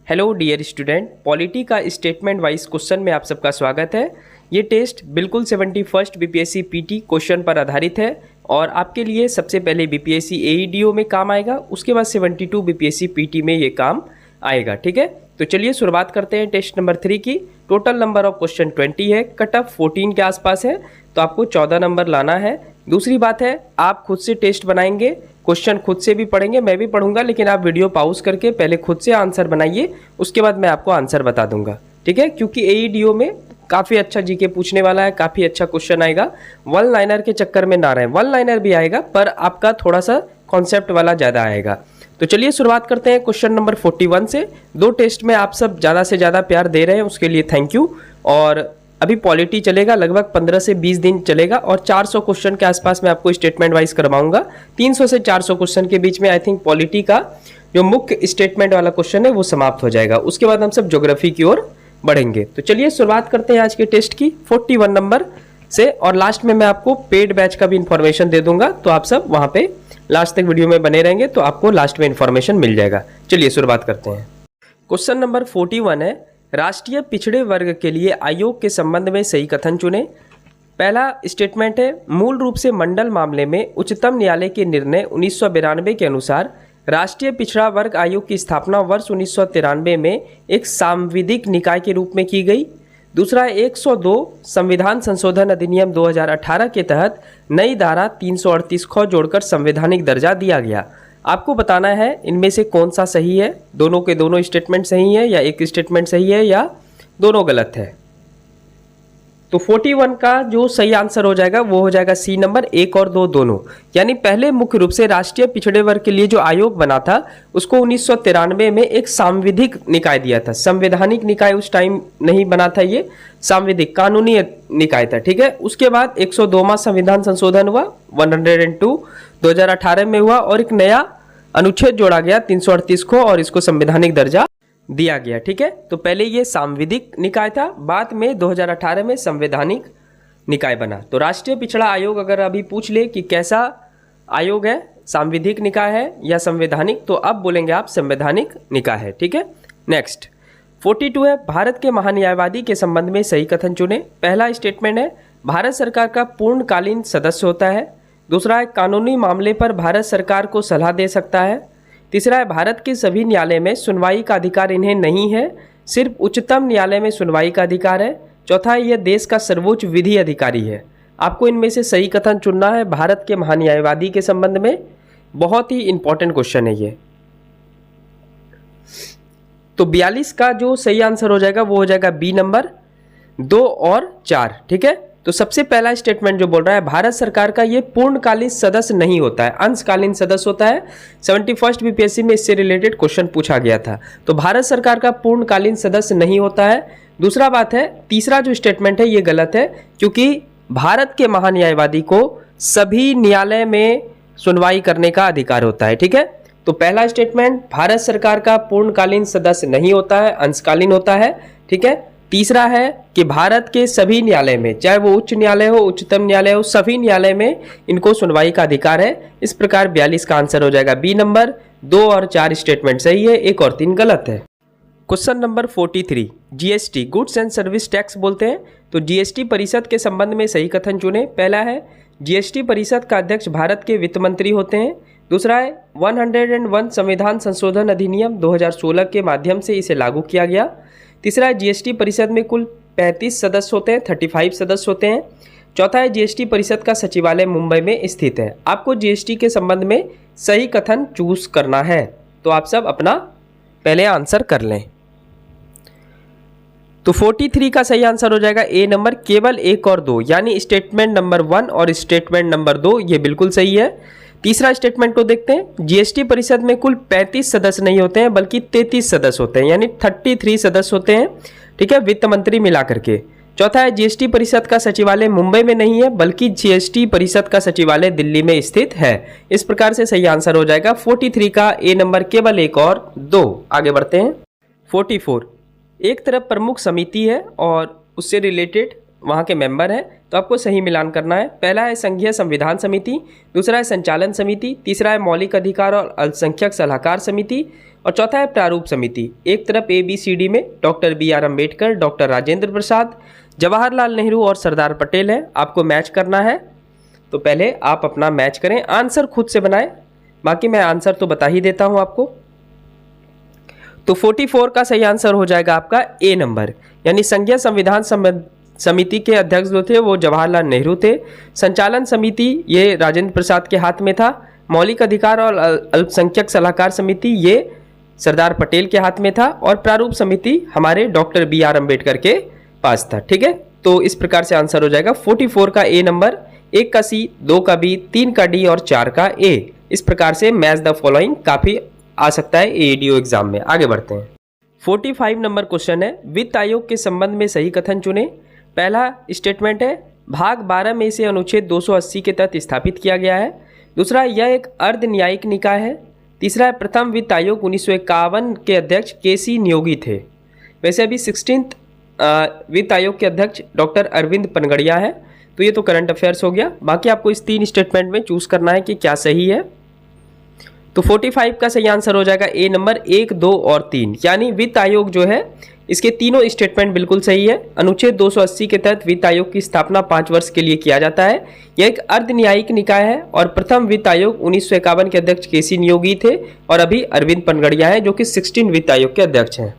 Hello dear student, polity का statement wise question में आप सबका स्वागत है। ये टेस्ट बिल्कुल 71st बीपीएससी पीटी क्वेश्चन पर आधारित है और आपके लिए सबसे पहले बीपीएससी एईडीओ में काम आएगा, उसके बाद 72 बीपीएससी पीटी में ये काम आएगा। ठीक है, तो चलिए शुरुआत करते हैं टेस्ट नंबर 3 की। टोटल नंबर ऑफ क्वेश्चन 20 है, कट ऑफ 14 के आसपास है, तो आपको 14 नंबर लाना है। दूसरी बात है, आप खुद से टेस्ट बनाएंगे, क्वेश्चन खुद से भी पढ़ेंगे, मैं भी पढ़ूंगा, लेकिन आप वीडियो पॉज करके पहले खुद से आंसर बनाइए, उसके बाद मैं आपको आंसर बता दूंगा। ठीक है, क्योंकि एईडीओ में काफ़ी अच्छा जीके पूछने वाला है, काफ़ी अच्छा क्वेश्चन आएगा। वन लाइनर के चक्कर में ना रहे, वन लाइनर भी आएगा पर आपका थोड़ा सा कॉन्सेप्ट वाला ज़्यादा आएगा। तो चलिए शुरुआत करते हैं क्वेश्चन नंबर 41 से। दो टेस्ट में आप सब ज़्यादा से ज़्यादा प्यार दे रहे हैं, उसके लिए थैंक यू। और अभी पॉलिटी चलेगा, लगभग 15 से 20 दिन चलेगा और 400 क्वेश्चन के आसपास मैं आपको स्टेटमेंट वाइज करवाऊंगा। 300 से 400 क्वेश्चन के बीच में आई थिंक पॉलिटी का जो मुख्य स्टेटमेंट वाला क्वेश्चन है वो समाप्त हो जाएगा। उसके बाद हम सब ज्योग्राफी की ओर बढ़ेंगे। तो चलिए शुरुआत करते हैं आज के टेस्ट की 41 नंबर से, और लास्ट में मैं आपको पेड बैच का भी इंफॉर्मेशन दे दूंगा, तो आप सब वहां पे लास्ट तक वीडियो में बने रहेंगे तो आपको लास्ट में इंफॉर्मेशन मिल जाएगा। चलिए शुरुआत करते हैं। क्वेश्चन नंबर 41 है, राष्ट्रीय पिछड़े वर्ग के लिए आयोग के संबंध में सही कथन चुने। पहला स्टेटमेंट है, मूल रूप से मंडल मामले में उच्चतम न्यायालय के निर्णय 1992 के अनुसार राष्ट्रीय पिछड़ा वर्ग आयोग की स्थापना वर्ष 1993 में एक सांविधिक निकाय के रूप में की गई। दूसरा, 102 संविधान संशोधन अधिनियम 2018 के तहत नई धारा 338 ख जोड़कर संवैधानिक दर्जा दिया गया। आपको बताना है इनमें से कौन सा सही है, दोनों के दोनों स्टेटमेंट सही है या एक स्टेटमेंट सही है या दोनों गलत है। तो 41 का जो सही आंसर हो जाएगा वो हो जाएगा सी नंबर, 1 और 2 दोनों। यानी पहले मुख्य रूप से राष्ट्रीय पिछड़े वर्ग के लिए जो आयोग बना था उसको 1993 में एक सांविधिक निकाय दिया था। संवैधानिक निकाय उस टाइम नहीं बना था, ये सांविधिक कानूनी निकाय था। ठीक है, उसके बाद 102वां संविधान संशोधन हुआ, 102 2018 में हुआ और एक नया अनुच्छेद जोड़ा गया 338 को और इसको संवैधानिक दर्जा दिया गया। ठीक है, तो पहले ये सांविधिक निकाय था, बाद में 2018 में संवैधानिक निकाय बना। तो राष्ट्रीय पिछड़ा आयोग अगर अभी पूछ ले कि कैसा आयोग है, सांविधिक निकाय है या संवैधानिक, तो अब बोलेंगे आप संवैधानिक निकाय है। ठीक है, नेक्स्ट 42 है, भारत के महान्यायवादी के संबंध में सही कथन चुने। पहला स्टेटमेंट है, भारत सरकार का पूर्णकालीन सदस्य होता है। दूसरा है, कानूनी मामले पर भारत सरकार को सलाह दे सकता है। तीसरा है, भारत के सभी न्यायालय में सुनवाई का अधिकार इन्हें नहीं है, सिर्फ उच्चतम न्यायालय में सुनवाई का अधिकार है। चौथा है, यह देश का सर्वोच्च विधि अधिकारी है। आपको इनमें से सही कथन चुनना है भारत के महान्यायवादी के संबंध में। बहुत ही इंपॉर्टेंट क्वेश्चन है ये। तो 42 का जो सही आंसर हो जाएगा वो हो जाएगा बी नंबर, 2 और 4। ठीक है, तो सबसे पहला स्टेटमेंट जो बोल रहा है, भारत सरकार का ये पूर्णकालीन सदस्य नहीं होता है, अंशकालीन सदस्य होता है। 71st बीपीएससी में इससे रिलेटेड क्वेश्चन पूछा गया था। तो भारत सरकार का पूर्णकालीन सदस्य नहीं होता है। दूसरा बात है, तीसरा जो स्टेटमेंट है ये गलत है, क्योंकि भारत के महान्यायवादी को सभी न्यायालय में सुनवाई करने का अधिकार होता है। ठीक है, तो पहला स्टेटमेंट, भारत सरकार का पूर्णकालीन सदस्य नहीं होता है, अंशकालीन होता है। ठीक है, तीसरा है कि भारत के सभी न्यायालय में, चाहे वो उच्च न्यायालय हो, उच्चतम न्यायालय हो, सभी न्यायालय में इनको सुनवाई का अधिकार है। इस प्रकार 42 का आंसर हो जाएगा बी नंबर। 2 और 4 स्टेटमेंट सही है, 1 और 3 गलत है। Question number 43, GST goods and service tax बोलते हैं। तो जीएसटी परिषद के संबंध में सही कथन चुने। पहला है, जीएसटी परिषद का अध्यक्ष भारत के वित्त मंत्री होते हैं। दूसरा है, 101 संविधान संशोधन अधिनियम 2016 के माध्यम से इसे लागू किया गया। तीसरा है, जीएसटी परिषद में कुल 35 सदस्य होते हैं, 35 सदस्य होते हैं। चौथा है, जीएसटी परिषद का सचिवालय मुंबई में स्थित है। आपको जीएसटी के संबंध में सही कथन चूज करना है, तो आप सब अपना पहले आंसर कर लें। तो 43 का सही आंसर हो जाएगा ए नंबर, केवल 1 और 2, यानी स्टेटमेंट नंबर 1 और स्टेटमेंट नंबर 2 ये बिल्कुल सही है। तीसरा स्टेटमेंट को देखते हैं, जीएसटी परिषद में कुल 35 सदस्य नहीं होते हैं बल्कि 33 सदस्य होते हैं, यानी 33 सदस्य होते हैं। ठीक है, वित्त मंत्री मिला करके। चौथा है, जीएसटी परिषद का सचिवालय मुंबई में नहीं है बल्कि जीएसटी परिषद का सचिवालय दिल्ली में स्थित है। इस प्रकार से सही आंसर हो जाएगा 43 का ए नंबर, केवल 1 और 2। आगे बढ़ते हैं। 44, एक तरफ प्रमुख समिति है और उससे रिलेटेड वहाँ के मेंबर हैं, तो आपको सही मिलान करना है। पहला है संघीय संविधान समिति, दूसरा है संचालन समिति, तीसरा है मौलिक अधिकार और अल्पसंख्यक सलाहकार समिति और चौथा है प्रारूप समिति। एक तरफ ABCD में doctor BR Ambedkar, doctor Rajendra Prasad, Jawaharlal Nehru और सरदार पटेल है। आपको मैच करना है, तो पहले आप अपना मैच करें, आंसर खुद से बनाएं, बाकी मैं आंसर तो बता ही देता हूं आपको। तो 44 का सही आंसर हो जाएगा आपका A नंबर, यानी संघीय संविधान समिति के अध्यक्ष जो थे वो जवाहरलाल नेहरू थे। संचालन समिति ये राजेंद्र प्रसाद के हाथ में था। मौलिक अधिकार और अल्पसंख्यक सलाहकार समिति ये सरदार पटेल के हाथ में था। और प्रारूप समिति हमारे डॉक्टर BR अम्बेडकर के पास था। ठीक है, तो इस प्रकार से आंसर हो जाएगा 44 का A नंबर, 1 का C, 2 का B, 3 का D और 4 का A। इस प्रकार से मैच द फॉलोइंग काफी आ सकता है AEDO एग्जाम में। आगे बढ़ते हैं। 45 नंबर क्वेश्चन है, वित्त आयोग के संबंध में सही कथन चुने। पहला स्टेटमेंट है भाग 12 में इसे अनुच्छेद 280 के तहत स्थापित किया गया है। दूसरा, यह एक अर्ध न्यायिक निकाय है। तीसरा है प्रथम वित्त आयोग 1951 के अध्यक्ष KC नियोगी थे। वैसे अभी 16th वित्त आयोग के अध्यक्ष डॉक्टर अरविंद पनगड़िया है। तो ये तो करंट अफेयर्स हो गया। बाकी आपको इस 3 स्टेटमेंट में चूज करना है कि क्या सही है। तो 45 का सही आंसर हो जाएगा A नंबर, 1, 2 और 3, यानी वित्त आयोग जो है इसके तीनों स्टेटमेंट बिल्कुल सही है। अनुच्छेद 280 के तहत वित्त आयोग की स्थापना 5 वर्ष के लिए किया जाता है। यह एक अर्ध न्यायिक निकाय है और प्रथम वित्त आयोग 1951 के अध्यक्ष KC नियोगी थे और अभी अरविंद पनगड़िया है जो कि 16 वित्त आयोग के अध्यक्ष हैं।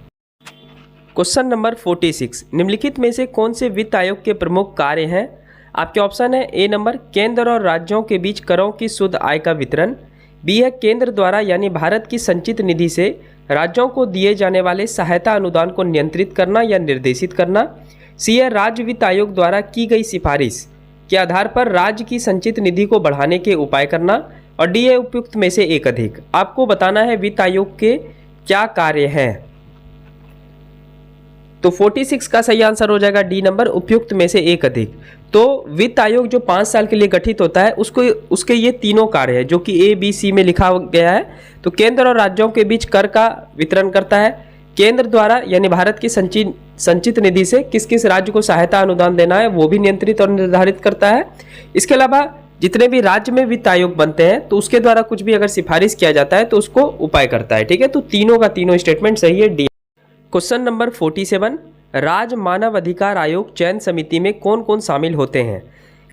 क्वेश्चन नंबर 46, निम्नलिखित में से कौन से वित्त आयोग के प्रमुख कार्य हैं? आपके ऑप्शन है A नंबर, केंद्र और राज्यों के बीच करों की शुद्ध आय का वितरण। B है केंद्र द्वारा यानी भारत की संचित निधि से राज्यों को दिए जाने वाले सहायता अनुदान को नियंत्रित करना या निर्देशित करना। C है राज्य वित्त आयोग द्वारा की गई सिफारिश के आधार पर राज्य की संचित निधि को बढ़ाने के उपाय करना। और D है उपयुक्त में से एक अधिक। आपको बताना है वित्त आयोग के क्या कार्य हैं। तो 46 का सही आंसर हो जाएगा D नंबर, उपयुक्त में से एक अधिक। तो वित्त आयोग जो 5 साल के लिए गठित होता है उसके ये तीनों कार्य है जो कि ABC में लिखा गया है। तो केंद्र और राज्यों के बीच कर का वितरण करता है। केंद्र द्वारा यानी भारत की संचित निधि से किस किस राज्य को सहायता अनुदान देना है वो भी नियंत्रित और निर्धारित करता है। इसके अलावा जितने भी राज्य में वित्त आयोग बनते हैं तो उसके द्वारा कुछ भी अगर सिफारिश किया जाता है तो उसको उपाय करता है। ठीक है, तो तीनों का तीनों स्टेटमेंट सही है, D। क्वेश्चन नंबर 47, राज्य मानव अधिकार आयोग चयन समिति में कौन कौन शामिल होते हैं?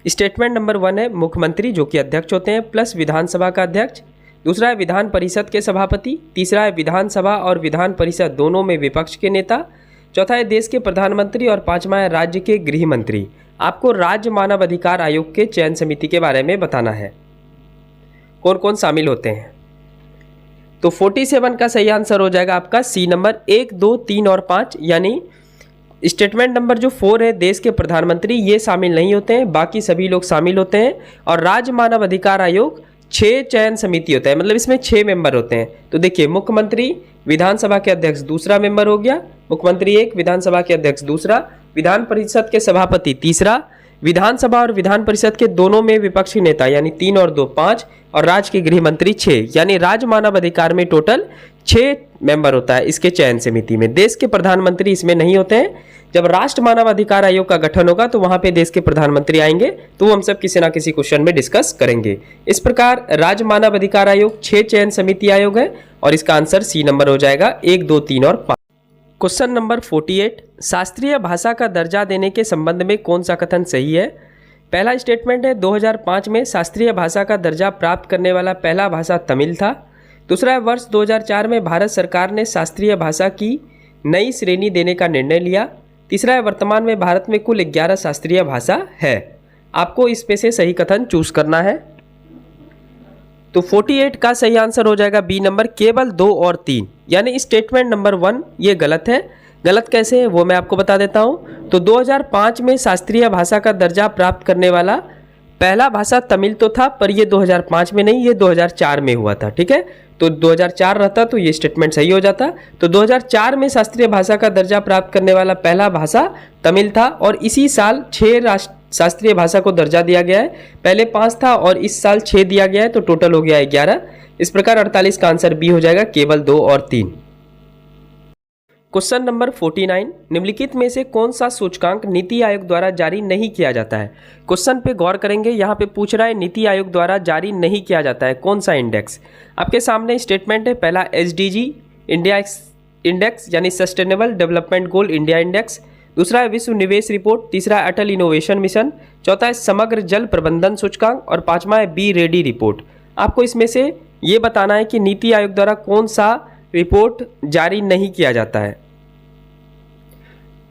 स्टेटमेंट नंबर 1 है मुख्यमंत्री जो कि अध्यक्ष होते हैं प्लस विधानसभा का अध्यक्ष। दूसरा है विधान परिषद के सभापति। तीसरा है विधानसभा और विधान परिषद दोनों में विपक्ष के नेता। चौथा है देश के प्रधानमंत्री और पांचवा है राज्य के गृह मंत्री। आपको राज्य मानव अधिकार आयोग के चयन समिति के बारे में बताना है कौन कौन शामिल होते हैं। तो 47 का सही आंसर हो जाएगा आपका C नंबर, 1, 2, 3 और 5, यानी स्टेटमेंट नंबर जो 4 है देश के प्रधानमंत्री ये शामिल नहीं होते हैं, बाकी सभी लोग शामिल होते हैं। और राज्य मानव अधिकार आयोग 6 चयन समिति होता है, मतलब इसमें 6 मेंबर होते हैं। तो देखिए मुख्यमंत्री, विधानसभा के अध्यक्ष दूसरा मेंबर हो गया, मुख्यमंत्री 1, विधानसभा के अध्यक्ष दूसरा, विधान परिषद के सभापति तीसरा, विधानसभा और विधान परिषद के दोनों में विपक्षी नेता यानी 3 और 2 5, और राज्य के गृह मंत्री 6, यानी राज्य मानव अधिकार में टोटल 6 मेंबर होता है इसके चयन समिति में। देश के प्रधानमंत्री इसमें नहीं होते हैं। जब राष्ट्र मानव अधिकार आयोग का गठन होगा तो वहां पे देश के प्रधानमंत्री आएंगे, तो हम सब किसी ना किसी क्वेश्चन में डिस्कस करेंगे। इस प्रकार राज्य मानव अधिकार आयोग 6 चयन समिति आयोग है और इसका आंसर C नंबर हो जाएगा, 1, 2, 3 और 5। क्वेश्चन नंबर 48, शास्त्रीय भाषा का दर्जा देने के संबंध में कौन सा कथन सही है? पहला स्टेटमेंट है 2005 में शास्त्रीय भाषा का दर्जा प्राप्त करने वाला पहला भाषा तमिल था। दूसरा है वर्ष 2004 में भारत सरकार ने शास्त्रीय भाषा की नई श्रेणी देने का निर्णय लिया। तीसरा है वर्तमान में भारत में कुल 11 शास्त्रीय भाषा है। आपको इसमें से सही कथन चूज करना है। तो 48 का सही आंसर हो जाएगा B नंबर, केवल 2 और 3, यानी स्टेटमेंट नंबर 1 ये गलत है। गलत कैसे है वो मैं आपको बता देता हूं। तो 2005 में शास्त्रीय भाषा का दर्जा प्राप्त करने वाला पहला भाषा तमिल तो था, पर ये 2005 में नहीं, ये 2004 में हुआ था। ठीक है, तो 2004 रहता तो ये स्टेटमेंट सही हो जाता। तो 2004 में शास्त्रीय भाषा का दर्जा प्राप्त करने वाला पहला भाषा तमिल था और इसी साल 6 शास्त्रीय भाषा को दर्जा दिया गया है। पहले 5 था और इस साल 6 दिया गया है, तो टोटल हो गया 11। इस प्रकार 48 का आंसर B हो जाएगा, केवल 2 और 3। क्वेश्चन नंबर 49, निम्नलिखित में से कौन सा सूचकांक नीति आयोग द्वारा जारी नहीं किया जाता है? क्वेश्चन पे गौर करेंगे, यहाँ पे पूछ रहा है नीति आयोग द्वारा जारी नहीं किया जाता है कौन सा इंडेक्स। आपके सामने स्टेटमेंट है, पहला SDG, इंडिया इंडेक्स यानी sustainable development goal India index, दूसरा है विश्व निवेश रिपोर्ट, तीसरा है अटल इनोवेशन मिशन, चौथा है समग्र जल प्रबंधन सूचकांक और पांचवा है बी रेडी रिपोर्ट। आपको इसमें से ये बताना है कि नीति आयोग द्वारा कौन सा रिपोर्ट जारी नहीं किया जाता है।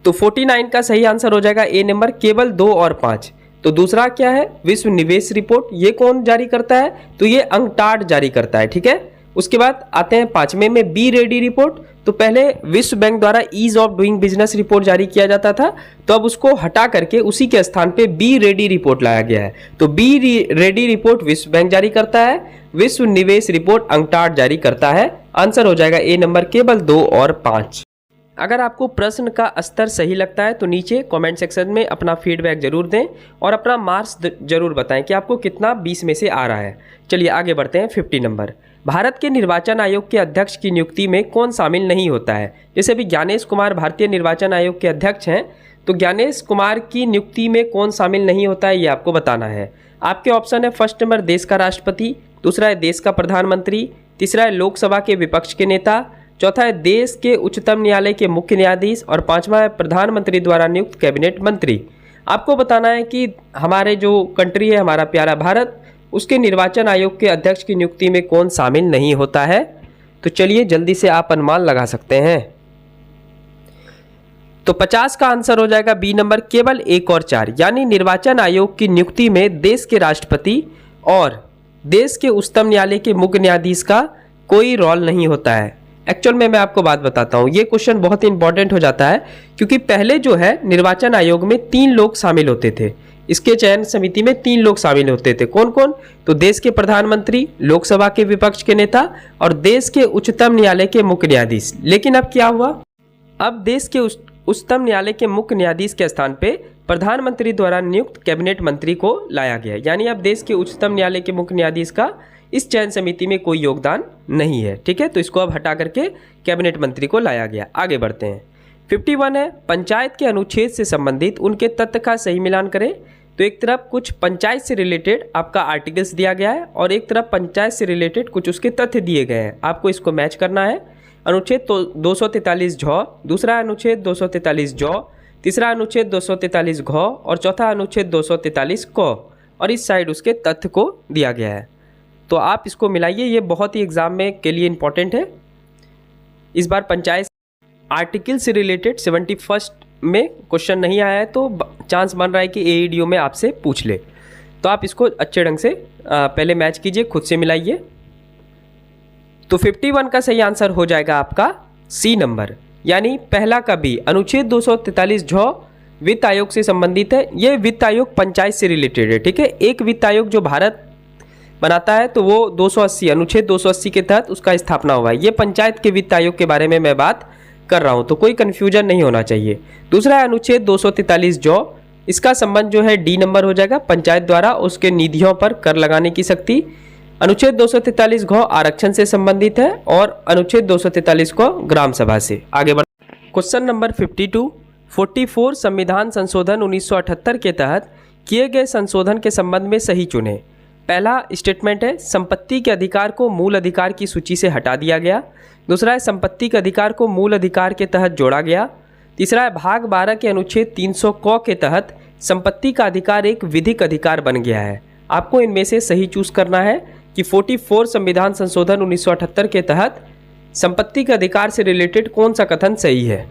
तो 49 का सही आंसर हो जाएगा ए नंबर, केवल 2 और 5। तो दूसरा क्या है, विश्व निवेश रिपोर्ट, ये कौन जारी करता है, तो ये अंकटाड जारी करता है, ठीक है। उसके बाद आते हैं पांचवें में बी रेडी रिपोर्ट। तो पहले विश्व बैंक द्वारा ease of doing business report जारी किया जाता था, तो अब उसको हटा करके उसी के स्थान पे बी रेडी रिपोर्ट लाया गया है। तो बी रेडी रिपोर्ट विश्व बैंक जारी करता है, विश्व निवेश रिपोर्ट अंकटाड जारी करता है। आंसर हो जाएगा ए नंबर, केवल 2 और 5। अगर आपको प्रश्न का स्तर सही लगता है तो नीचे कमेंट सेक्शन में अपना फीडबैक जरूर दें और अपना मार्क्स जरूर बताएं कि आपको कितना 20 में से आ रहा है। चलिए आगे बढ़ते हैं। 50 नंबर, भारत के निर्वाचन आयोग के अध्यक्ष की नियुक्ति में कौन शामिल नहीं होता है। जैसे अभी ज्ञानेश कुमार भारतीय निर्वाचन आयोग के अध्यक्ष हैं, तो ज्ञानेश कुमार की नियुक्ति में कौन शामिल नहीं होता है, ये आपको बताना है। आपके ऑप्शन है फर्स्ट नंबर देश का राष्ट्रपति, दूसरा है देश का प्रधानमंत्री, तीसरा है लोकसभा के विपक्ष के नेता, चौथा है देश के उच्चतम न्यायालय के मुख्य न्यायाधीश और पांचवा है प्रधानमंत्री द्वारा नियुक्त कैबिनेट मंत्री। आपको बताना है कि हमारे जो कंट्री है, हमारा प्यारा भारत, उसके निर्वाचन आयोग के अध्यक्ष की नियुक्ति में कौन शामिल नहीं होता है। तो चलिए जल्दी से आप अनुमान लगा सकते हैं। तो 50 का आंसर हो जाएगा बी नंबर, केवल 1 और 4। यानी निर्वाचन आयोग की नियुक्ति में देश के राष्ट्रपति और देश के उच्चतम न्यायालय के मुख्य न्यायाधीश का कोई रोल नहीं होता है। एक्चुअल में मैं आपको बात बताता हूँ, ये क्वेश्चन बहुत ही इंपॉर्टेंट हो जाता है क्योंकि पहले जो है निर्वाचन आयोग में 3 लोग शामिल होते थे। इसके चयन समिति में 3 लोग शामिल होते थे। कौन कौन, तो देश के प्रधानमंत्री, लोकसभा के विपक्ष के नेता और देश के उच्चतम न्यायालय के मुख्य न्यायाधीश। लेकिन अब क्या हुआ, अब देश के उच्चतम न्यायालय के मुख्य न्यायाधीश के स्थान पे प्रधानमंत्री द्वारा नियुक्त कैबिनेट मंत्री को लाया गया। यानी अब देश के उच्चतम न्यायालय के मुख्य न्यायाधीश का इस चयन समिति में कोई योगदान नहीं है, ठीक है। तो इसको अब हटा करके कैबिनेट मंत्री को लाया गया। आगे बढ़ते हैं। 51 है, पंचायत के अनुच्छेद से संबंधित उनके तथ्य का सही मिलान करें। तो एक तरफ कुछ पंचायत से रिलेटेड आपका आर्टिकल्स दिया गया है और एक तरफ पंचायत से रिलेटेड कुछ उसके तथ्य दिए गए हैं। आपको इसको मैच करना है। अनुच्छेद 243 झ, दूसरा अनुच्छेद 243 जौ, तीसरा अनुच्छेद 243 घ और चौथा अनुच्छेद 243 क, और इस साइड उसके तथ्य को दिया गया है। तो आप इसको मिलाइए, ये बहुत ही एग्जाम में के लिए इंपॉर्टेंट है। इस बार पंचायत आर्टिकल से रिलेटेड 71 में क्वेश्चन नहीं आया है, तो चांस बन रहा है कि एईडीओ में आपसे पूछ ले। तो आप इसको अच्छे ढंग से पहले मैच कीजिए, खुद से मिलाइए। तो 51 का सही आंसर हो जाएगा आपका सी नंबर, यानी पहला का बी। अनुच्छेद 243 झ वित्त आयोग से संबंधित है। ये वित्त आयोग पंचायत से रिलेटेड है, ठीक है। एक वित्त आयोग जो भारत बनाता है तो वो 280 अनुच्छेद 280 के तहत उसका स्थापना हुआ है। ये पंचायत के वित्त आयोग के बारे में मैं बात कर रहा हूँ, तो कोई कंफ्यूजन नहीं होना चाहिए। दूसरा है अनुच्छेद 243 जौ, इसका संबंध जो है डी नंबर हो जाएगा, पंचायत द्वारा उसके निधियों पर कर लगाने की शक्ति। अनुच्छेद 243 घ आरक्षण से संबंधित है और अनुच्छेद 243 को ग्राम सभा से। आगे बढ़ क्वेश्चन नंबर 44 संविधान संशोधन 1978 के तहत किए गए संशोधन के संबंध में सही चुने। पहला स्टेटमेंट है संपत्ति के अधिकार को मूल अधिकार की सूची से हटा दिया गया। दूसरा है संपत्ति के अधिकार को मूल अधिकार के तहत जोड़ा गया। तीसरा है भाग 12 के अनुच्छेद 300 क के तहत संपत्ति का अधिकार एक विधिक अधिकार बन गया है। आपको इनमें से सही चूज करना है कि 44 संविधान संशोधन 1978 के तहत संपत्ति के अधिकार से रिलेटेड कौन सा कथन सही है।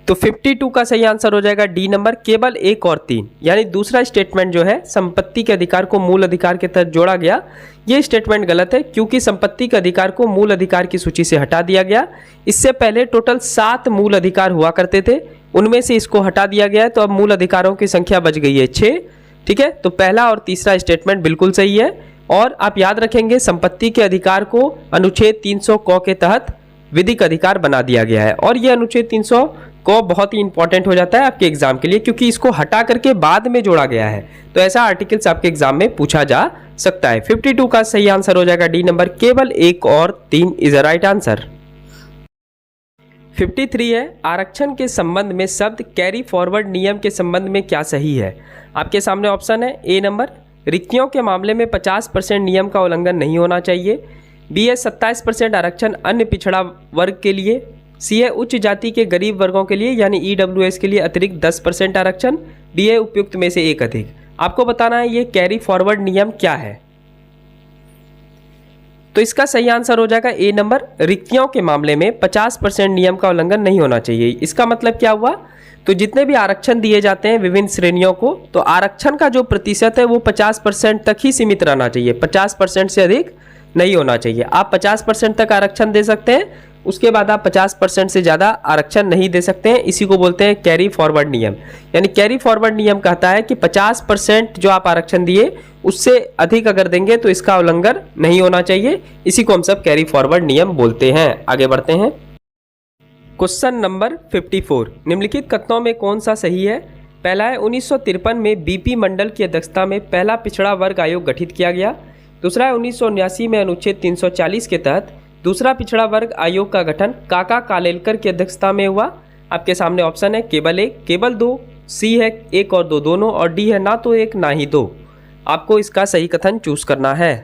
तो 52 का सही आंसर हो जाएगा डी नंबर, केवल 1 और 3। यानी दूसरा स्टेटमेंट जो है संपत्ति के अधिकार को मूल अधिकार के तहत जोड़ा गया, ये स्टेटमेंट गलत है क्योंकि संपत्ति के अधिकार को मूल अधिकार की सूची से हटा दिया गया। इससे पहले टोटल 7 मूल अधिकार हुआ करते थे, उनमें से इसको हटा दिया गया है, तो अब मूल अधिकारों की संख्या बच गई है 6, ठीक है। तो पहला और तीसरा स्टेटमेंट बिल्कुल सही है। और आप याद रखेंगे संपत्ति के अधिकार को अनुच्छेद 300 क के तहत विधिक अधिकार बना दिया गया है, और यह अनुच्छेद 300 को बहुत ही इंपॉर्टेंट हो जाता है आपके एग्जाम के लिए क्योंकि इसको हटा करके बाद में जोड़ा गया है। तो ऐसा आर्टिकल्स आपके एग्जाम में पूछा जा सकता है। 52 का सही आंसर हो जाएगा डी नंबर, केवल 1 और 3 इज द राइट आंसर। 53 है आरक्षण के संबंध में शब्द कैरी फॉरवर्ड नियम के संबंध में क्या सही है। आपके सामने ऑप्शन है ए नंबर, रिक्तियों के मामले में 50% नियम का उल्लंघन नहीं होना चाहिए। बी है 27% आरक्षण अन्य पिछड़ा वर्ग के लिए, सी है उच्च जाति के गरीब वर्गों के लिए यानी ईडब्ल्यूएस के लिए अतिरिक्त 10% आरक्षण, डी है उपयुक्त में से एक अधिक। आपको बताना है ये कैरी फॉरवर्ड नियम क्या है। तो इसका सही आंसर हो जाएगा ए नंबर, रिक्तियों के मामले में 50% नियम का उल्लंघन नहीं होना चाहिए। इसका मतलब क्या हुआ, तो जितने भी आरक्षण दिए जाते हैं विभिन्न श्रेणियों को, तो आरक्षण का जो प्रतिशत है वो 50% तक ही सीमित रहना चाहिए, 50% से अधिक नहीं होना चाहिए। आप 50% तक आरक्षण दे सकते हैं, उसके बाद आप 50% से ज़्यादा आरक्षण नहीं दे सकते हैं। इसी को बोलते हैं कैरी फॉरवर्ड नियम। यानी कैरी फॉरवर्ड नियम कहता है कि 50% जो आप आरक्षण दिए उससे अधिक अगर देंगे तो इसका उल्लंघन नहीं होना चाहिए। इसी को हम सब कैरी फॉरवर्ड नियम बोलते हैं। आगे बढ़ते हैं। क्वेश्चन नंबर 54, निम्नलिखित कथनों में कौन सा सही है। पहला है 1953 में बीपी मंडल की अध्यक्षता में पहला पिछड़ा वर्ग आयोग गठित किया गया। दूसरा है 1979 में अनुच्छेद 340 के तहत दूसरा पिछड़ा वर्ग आयोग का गठन काका कालेलकर की अध्यक्षता में हुआ। आपके सामने ऑप्शन है केवल एक, केवल दो, सी है एक और दो दोनों, और डी है ना तो एक ना ही दो। आपको इसका सही कथन चूज करना है।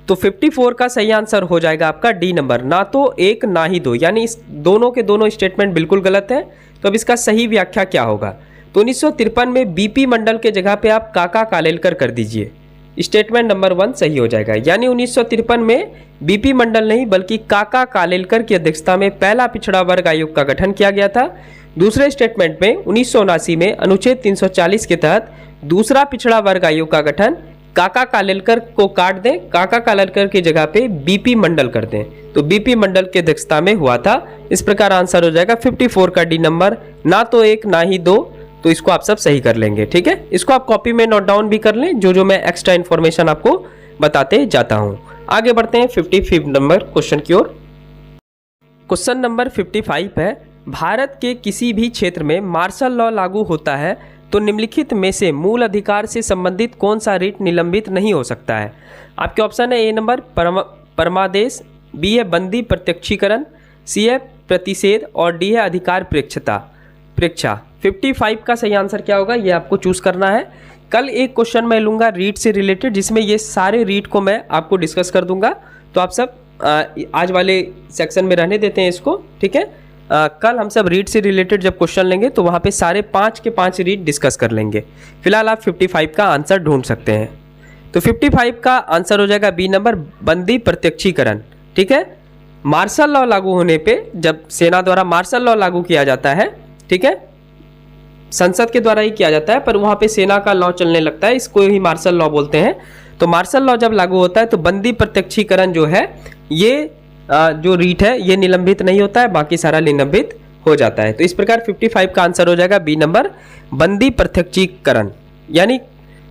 तो 54 का सही आंसर हो जाएगा आपका डी नंबर, ना तो एक ना ही दो, यानी इस दोनों के दोनों स्टेटमेंट बिल्कुल गलत है। तो अब इसका सही व्याख्या क्या होगा, तो 1953 में बीपी मंडल के जगह पे आप काका कालेलकर कर दीजिए, स्टेटमेंट नंबर 1 सही हो जाएगा। यानी 1953 में बीपी मंडल नहीं बल्कि काका कालेलकर की अध्यक्षता में पहला पिछड़ा वर्ग आयोग का गठन किया गया था। दूसरे स्टेटमेंट में 1979 में अनुच्छेद 340 के तहत दूसरा पिछड़ा वर्ग आयोग का गठन काका कालेलकर को काट दें, काका कालेलकर की जगह पे बीपी मंडल कर दें, तो बीपी मंडल की अध्यक्षता में हुआ था। इस प्रकार आंसर हो जाएगा 54 का डी नंबर, ना तो एक ना ही दो। तो इसको आप सब सही कर लेंगे, ठीक है। इसको आप कॉपी में नोट डाउन भी कर लें, जो मैं एक्स्ट्रा इन्फॉर्मेशन आपको बताते जाता हूं। आगे बढ़ते हैं 55 नंबर क्वेश्चन की ओर। क्वेश्चन नंबर 55 है, भारत के किसी भी क्षेत्र में मार्शल लॉ लागू होता है तो निम्नलिखित में से मूल अधिकार से संबंधित कौन सा रिट निलंबित नहीं हो सकता है। आपके ऑप्शन है ए नंबर परमादेश, बी है बंदी प्रत्यक्षीकरण, सी है प्रतिषेध, और डी है अधिकार प्रेक्षा। 55 का सही आंसर क्या होगा ये आपको चूज करना है। कल एक क्वेश्चन मैं लूंगा रीट से रिलेटेड, जिसमें ये सारे रीट को मैं आपको डिस्कस कर दूंगा। तो आप सब आज वाले सेक्शन में रहने देते हैं इसको, ठीक है। कल हम सब रीट से रिलेटेड जब क्वेश्चन लेंगे तो वहाँ पे सारे 5 के 5 रीट डिस्कस कर लेंगे। फिलहाल आप 55 का आंसर ढूंढ सकते हैं। तो 55 का आंसर हो जाएगा बी नंबर, बंदी प्रत्यक्षीकरण, ठीक है। मार्शल लॉ लागू होने पे, जब सेना द्वारा मार्शल लॉ लागू किया जाता है, ठीक है, संसद के द्वारा ही किया जाता है, पर वहाँ पे सेना का लॉ चलने लगता है, इसको ही मार्शल लॉ बोलते हैं। तो मार्शल लॉ जब लागू होता है तो बंदी प्रत्यक्षीकरण जो है, ये जो रीट है ये निलंबित नहीं होता है, बाकी सारा निलंबित हो जाता है। तो इस प्रकार 55 का आंसर हो जाएगा बी नंबर, बंदी प्रत्यक्षीकरण। यानी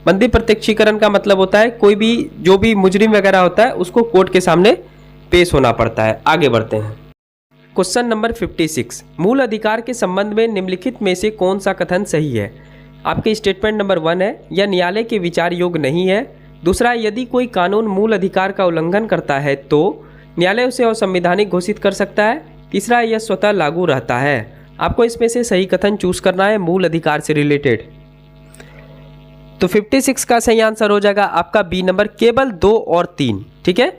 बंदी प्रत्यक्षीकरण का मतलब होता है कोई भी जो भी मुजरिम वगैरह होता है उसको कोर्ट के सामने पेश होना पड़ता है। आगे बढ़ते हैं। क्वेश्चन नंबर 56, मूल अधिकार के संबंध में निम्नलिखित में से कौन सा कथन सही है। आपके स्टेटमेंट नंबर 1 है, यह न्यायालय के विचार योग्य नहीं है। दूसरा, यदि कोई कानून मूल अधिकार का उल्लंघन करता है तो न्यायालय उसे असंवैधानिक घोषित कर सकता है। तीसरा, यह स्वतः लागू रहता है। आपको इसमें से सही कथन चूज करना है मूल अधिकार से रिलेटेड। तो 56 का सही आंसर हो जाएगा आपका बी नंबर, केवल 2 और 3, ठीक है।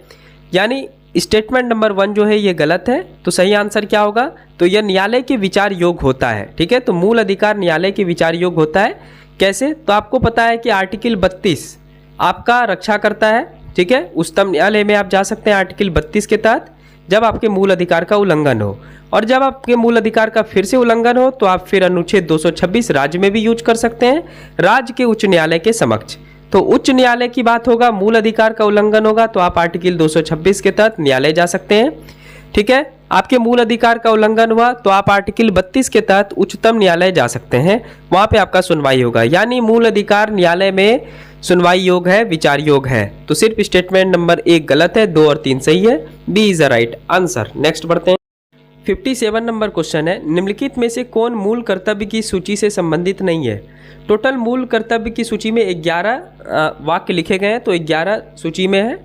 यानी स्टेटमेंट नंबर 1 जो है ये गलत है। तो सही आंसर क्या होगा, तो यह न्यायालय के विचार योग्य होता है, ठीक है। तो मूल अधिकार न्यायालय के विचार योग्य होता है। कैसे, तो आपको पता है कि आर्टिकल 32 आपका रक्षा करता है, ठीक है। उच्चतम न्यायालय में आप जा सकते हैं आर्टिकल 32 के तहत, जब आपके मूल अधिकार का उल्लंघन हो। और जब आपके मूल अधिकार का फिर से उल्लंघन हो तो आप फिर अनुच्छेद 226 राज्य में भी यूज कर सकते हैं, राज्य के उच्च न्यायालय के समक्ष। तो उच्च न्यायालय की बात होगा, मूल अधिकार का उल्लंघन होगा तो आप आर्टिकल 226 के तहत न्यायालय जा सकते हैं, ठीक है। आपके मूल अधिकार का उल्लंघन हुआ तो आप आर्टिकल 32 के तहत उच्चतम न्यायालय जा सकते हैं, वहां पे आपका सुनवाई होगा। यानी मूल अधिकार न्यायालय में सुनवाई योग है, विचार योग है। तो सिर्फ स्टेटमेंट नंबर 1 गलत है, 2 और 3 सही है, B is the right answer. Next बढ़ते हैं। 57 नंबर क्वेश्चन है, निम्नलिखित में से कौन मूल कर्तव्य की सूची से संबंधित नहीं है। टोटल मूल कर्तव्य की सूची में 11 वाक्य लिखे गए हैं, तो 11 सूची में है।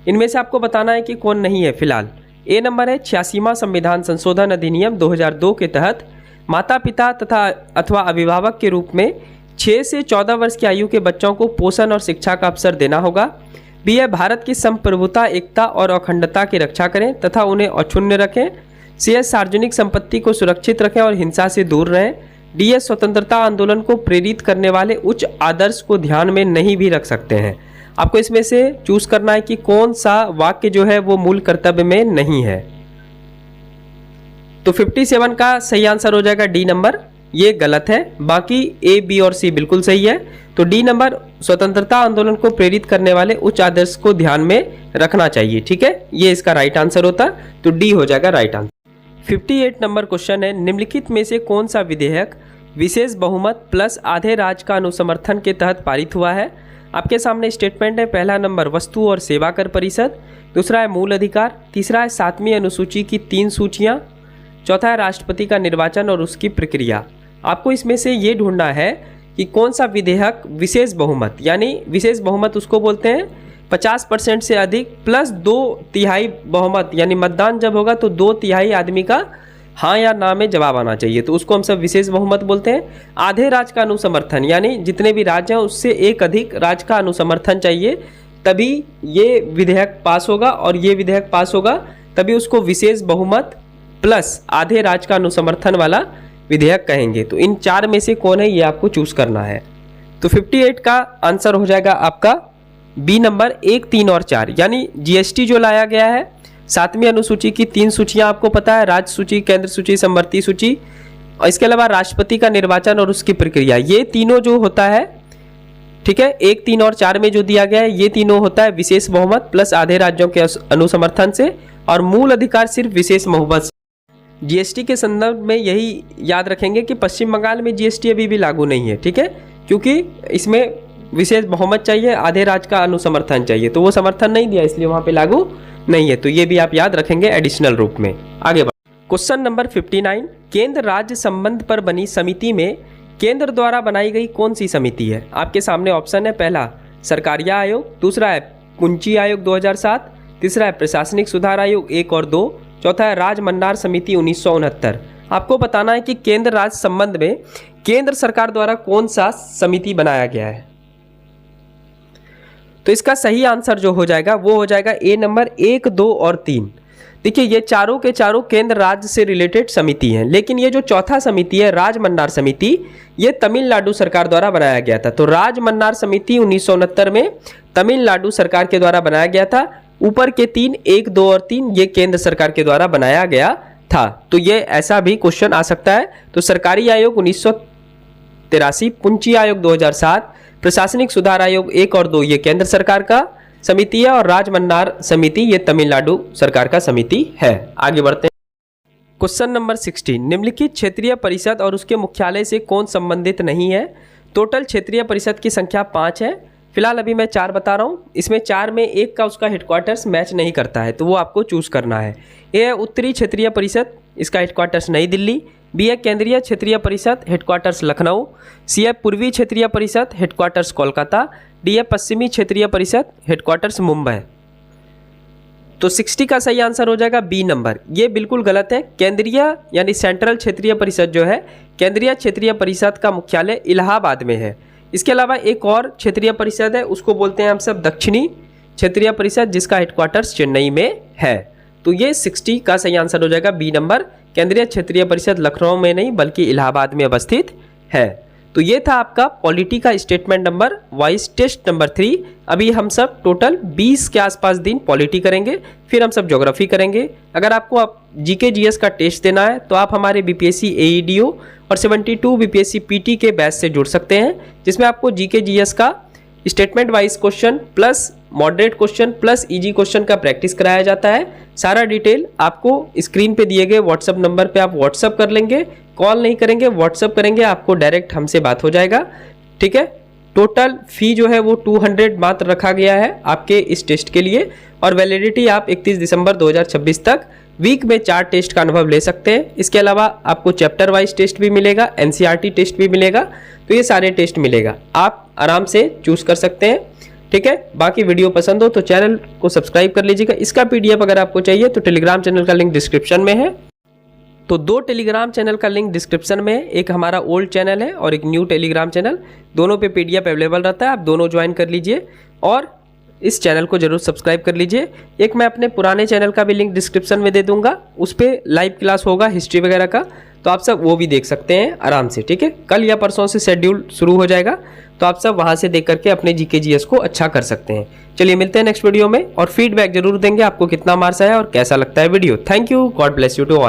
इनमें से आपको बताना है कि कौन नहीं है। फिलहाल ए नंबर है 86वां संविधान संशोधन अधिनियम 2002 के तहत माता पिता तथा अथवा अभिभावक के रूप में 6 से 14 वर्ष की आयु के बच्चों को पोषण और शिक्षा का अवसर देना होगा। बी है भारत की संप्रभुता, एकता और अखंडता की रक्षा करें तथा उन्हें अक्षुण्ण रखें। सी है सार्वजनिक संपत्ति को सुरक्षित रखें और हिंसा से दूर रहें। डी है स्वतंत्रता आंदोलन को प्रेरित करने वाले उच्च आदर्श को ध्यान में नहीं भी रख सकते हैं। आपको इसमें से चूज करना है कि कौन सा वाक्य जो है वो मूल कर्तव्य में नहीं है। तो 57 का सही आंसर हो जाएगा डी नंबर, ये गलत है। बाकी ए, बी और सी बिल्कुल सही है। तो डी नंबर स्वतंत्रता आंदोलन को प्रेरित करने वाले उच्च आदर्श को ध्यान में रखना चाहिए, ठीक है, ये इसका राइट आंसर होता। तो डी हो जाएगा राइट आंसर। 58 नंबर क्वेश्चन है, निम्नलिखित में से कौन सा विधेयक विशेष बहुमत प्लस आधे राज्य का अनुसमर्थन के तहत पारित हुआ है। आपके सामने स्टेटमेंट है, पहला नंबर वस्तु और सेवा कर परिषद, दूसरा है मूल अधिकार, तीसरा है 7वीं अनुसूची की 3 सूचियां, चौथा है राष्ट्रपति का निर्वाचन और उसकी प्रक्रिया। आपको इसमें से ये ढूंढना है कि कौन सा विधेयक विशेष बहुमत, यानी विशेष बहुमत उसको बोलते हैं 50% से अधिक प्लस 2/3 बहुमत, यानी मतदान जब होगा तो 2/3 आदमी का हाँ या ना में जवाब आना चाहिए, तो उसको हम सब विशेष बहुमत बोलते हैं। आधे राज्य का अनुसमर्थन, यानी जितने भी राज्य हैं उससे एक अधिक राज्य का अनुसमर्थन चाहिए, तभी ये विधेयक पास होगा, और ये विधेयक पास होगा तभी उसको विशेष बहुमत प्लस आधे राज्य का अनुसमर्थन वाला विधेयक कहेंगे। तो इन 4 में से कौन है ये आपको चूज करना है। तो 58 का आंसर हो जाएगा आपका बी नंबर 1, 3 और 4, यानी जीएसटी जो लाया गया है, 7वीं अनुसूची की 3 सूचियां आपको पता है, राज्य सूची, केंद्र सूची, समवर्ती सूची, और इसके अलावा राष्ट्रपति का निर्वाचन और उसकी प्रक्रिया, ये तीनों जो होता है, ठीक है, 1, 3 और 4 में जो दिया गया है ये तीनों होता है विशेष बहुमत प्लस आधे राज्यों के अनुसमर्थन से, और मूल अधिकार सिर्फ विशेष बहुमत से। जीएसटी के संदर्भ में यही याद रखेंगे कि पश्चिम बंगाल में जीएसटी अभी भी लागू नहीं है, ठीक है, क्योंकि इसमें विशेष बहुमत चाहिए, आधे राज्य का अनुसमर्थन चाहिए, तो वो समर्थन नहीं दिया इसलिए वहां पे लागू नहीं है। तो ये भी आप याद रखेंगे एडिशनल रूप में। आगे बढ़ क्वेश्चन नंबर 59, केंद्र राज्य संबंध पर बनी समिति में केंद्र द्वारा बनाई गई कौन सी समिति है। आपके सामने ऑप्शन है, पहला सरकारिया आयोग, दूसरा है कुंची आयोग 2007, तीसरा है प्रशासनिक सुधार आयोग 1 और 2, चौथा है राजमन्नार समिति 1969। आपको बताना है कि केंद्र राज्य संबंध में केंद्र सरकार द्वारा कौन सा समिति बनाया गया है। तो इसका सही आंसर जो हो जाएगा वो हो जाएगा ए नंबर 1, 2 और 3। देखिए ये चारों के चारों केंद्र राज्य से रिलेटेड समिति हैं, लेकिन ये जो चौथा समिति है राजमन्नार समिति, ये तमिलनाडु सरकार द्वारा बनाया गया था। तो राजमन्नार समिति 1969 में तमिलनाडु सरकार के द्वारा बनाया गया था। ऊपर के 3, 1, 2 और 3 ये केंद्र सरकार के द्वारा बनाया गया था। तो ये ऐसा भी क्वेश्चन आ सकता है। तो सरकारी आयोग 1983, पुंची आयोग 2007, प्रशासनिक सुधार आयोग 1 और 2 ये केंद्र सरकार का समिति है, और राजमन्नार समिति ये तमिलनाडु सरकार का समिति है। आगे बढ़ते हैं। क्वेश्चन नंबर 16, निम्नलिखित क्षेत्रीय परिषद और उसके मुख्यालय से कौन संबंधित नहीं है। टोटल क्षेत्रीय परिषद की संख्या 5 है। फिलहाल अभी मैं 4 बता रहा हूँ, इसमें 4 में एक का उसका हेडक्वार्टर्स मैच नहीं करता है, तो वो आपको चूज करना है। ए है उत्तरी क्षेत्रीय परिषद, इसका हेडक्वार्टर्स नई दिल्ली। बी है केंद्रीय क्षेत्रीय परिषद, हेडक्वार्टर्स लखनऊ। सी है पूर्वी क्षेत्रीय परिषद, हेडक्वार्टर्स कोलकाता। डी है पश्चिमी क्षेत्रीय परिषद, हेडक्वार्टर्स मुंबई। तो 60 का सही आंसर हो जाएगा बी नंबर, ये बिल्कुल गलत है। केंद्रीय यानी सेंट्रल क्षेत्रीय परिषद जो है, केंद्रीय क्षेत्रीय परिषद का मुख्यालय इलाहाबाद में है। इसके अलावा एक और क्षेत्रीय परिषद है, उसको बोलते हैं हम सब दक्षिणी क्षेत्रीय परिषद, जिसका हेडक्वार्टर्स चेन्नई में है। तो ये 60 का सही आंसर हो जाएगा बी नंबर, केंद्रीय क्षेत्रीय परिषद लखनऊ में नहीं बल्कि इलाहाबाद में अवस्थित है। तो ये था आपका पॉलिटी का statement number wise test number 3। अभी हम सब टोटल 20 के आसपास दिन पॉलिटी करेंगे, फिर हम सब ज्योग्राफी करेंगे। अगर आपको जीके जीएस का टेस्ट देना है तो आप हमारे बीपीएससी एईडीओ और 72 बीपीएससी पीटी के बैच से जुड़ सकते हैं, जिसमें आपको जीके जीएस का statement wise question plus moderate question plus easy question का प्रैक्टिस कराया जाता है। सारा डिटेल आपको स्क्रीन पे दिए गए व्हाट्सअप नंबर पे आप व्हाट्सअप कर लेंगे, कॉल नहीं करेंगे, व्हाट्सअप करेंगे, आपको डायरेक्ट हमसे बात हो जाएगा, ठीक है। टोटल फी जो है वो 200 मात्र रखा गया है आपके इस टेस्ट के लिए, और वैलिडिटी आप 31 दिसंबर 2026 तक वीक में 4 टेस्ट का अनुभव ले सकते हैं। इसके अलावा आपको चैप्टर वाइज टेस्ट भी मिलेगा, एनसीईआरटी टेस्ट भी मिलेगा, तो ये सारे टेस्ट मिलेगा, आप आराम से चूज कर सकते हैं, ठीक है। बाकी वीडियो पसंद हो तो चैनल को सब्सक्राइब कर लीजिएगा। इसका पीडीएफ अगर आपको चाहिए तो टेलीग्राम चैनल का लिंक डिस्क्रिप्शन में है। तो 2 टेलीग्राम चैनल का लिंक डिस्क्रिप्शन में है, एक हमारा ओल्ड चैनल है और एक न्यू टेलीग्राम चैनल, दोनों पे पीडीएफ अवेलेबल रहता है, आप दोनों ज्वाइन कर लीजिए। और इस चैनल को जरूर सब्सक्राइब कर लीजिए। एक मैं अपने पुराने चैनल का भी लिंक डिस्क्रिप्शन में दे दूंगा, उस पर लाइव क्लास होगा हिस्ट्री वगैरह का, तो आप सब वो भी देख सकते हैं आराम से। ठीक है, कल या परसों से शेड्यूल शुरू हो जाएगा, तो आप सब वहां से देख करके अपने जीके जीएस को अच्छा कर सकते हैं। चलिए मिलते हैं नेक्स्ट वीडियो में, और फीडबैक जरूर देंगे आपको कितना मार्क्स आया और कैसा लगता है video. Thank you, God bless you to all.